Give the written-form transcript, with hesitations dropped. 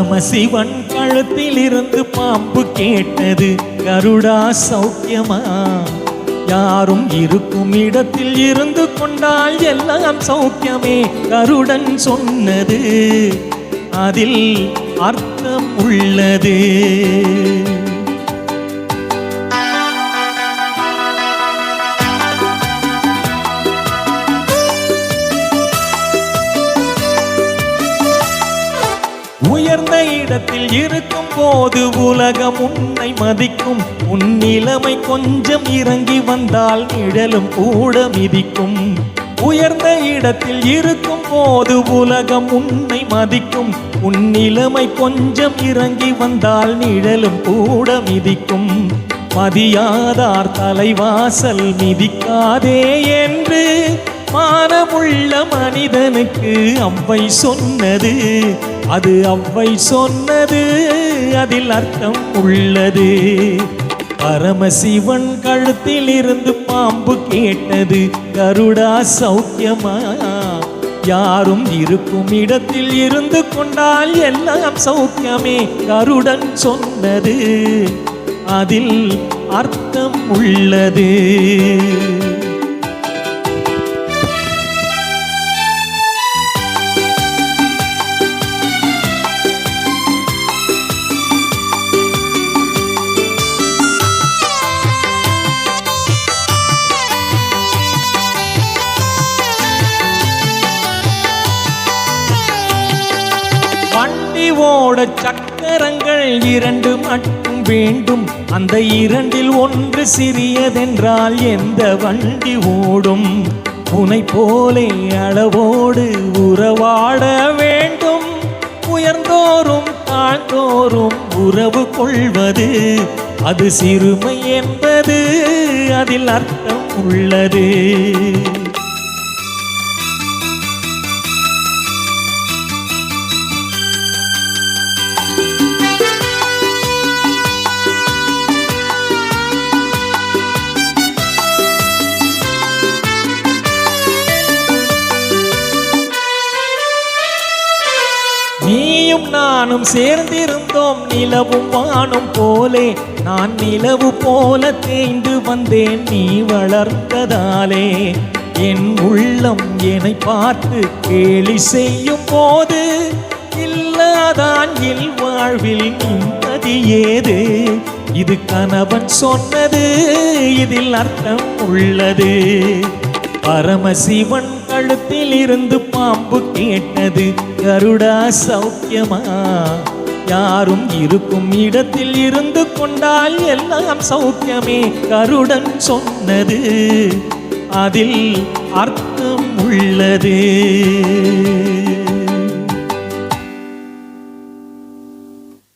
பரமசிவன் கழுத்தில் இருந்து பாம்பு கேட்டது, கருடா சௌக்கியமா? யாரும் இருக்கும் இடத்தில் இருந்து கொண்டால் எல்லாம் சௌக்கியமே. கருடன் சொன்னது அதில் அர்த்தம் உள்ளது. உயர்ந்த இடத்தில் இருக்கும் போது உலகம் உன்னை மதிக்கும். உன் நிலைமை கொஞ்சம் இறங்கி வந்தால் நிழலும் கூட மிதிக்கும். உயர்ந்த இடத்தில் இருக்கும் போது உலகம் உன்னை மதிக்கும். உன் நிலைமை கொஞ்சம் இறங்கி வந்தால் நிழலும் கூட மிதிக்கும். மதியாதார் தலைவாசல் மிதிக்காதே என்று மானமுள்ள மனிதனுக்கு அவ்வை சொன்னது. அது அவ்வை சொன்னது, அதில் அர்த்தம் உள்ளது. பரமசிவன் கழுத்தில் இருந்து பாம்பு கேட்டது, கருடா சௌக்கியமா? யாரும் இருக்கும் இடத்தில் இருந்து கொண்டால் எல்லாம் சௌக்கியமே. கருடன் சொன்னது அதில் அர்த்தம் உள்ளது. ஓட சக்கரங்கள் 2 மட்டும் வேண்டும். அந்த 2இல் ஒன்று சிறியதென்றால் எந்த வண்டி ஓடும்? உனை போலே அளவோடு உறவாட வேண்டும். உயர்ந்தோறும் தாழ்ந்தோறும் உறவு கொள்வது அது சிறுமை என்பது, அதில் அர்த்தம் உள்ளது. நீயும் நானும் சேர்ந்திருந்தோம் நிலவும் வானும் போலே. நான் நிலவு போல தேய்ந்து வந்தேன் நீ வளர்த்ததாலே. என் உள்ளம் என்னை பார்த்து கேலி செய்யும் போது இல்லாதான் இல்வாழ்வில் நிம்மதி ஏது? இது கணவன் சொன்னது, இதில் அர்த்தம் உள்ளது. பரமசிவன் கழுத்தில் இருந்து பாம்பு கேட்டது, கருடா சௌக்கியமா? யாரும் இருக்கும் இடத்தில் இருந்து கொண்டால் எல்லாம் சௌக்கியமே. கருடன் சொன்னது அதில் அர்த்தம் உள்ளது.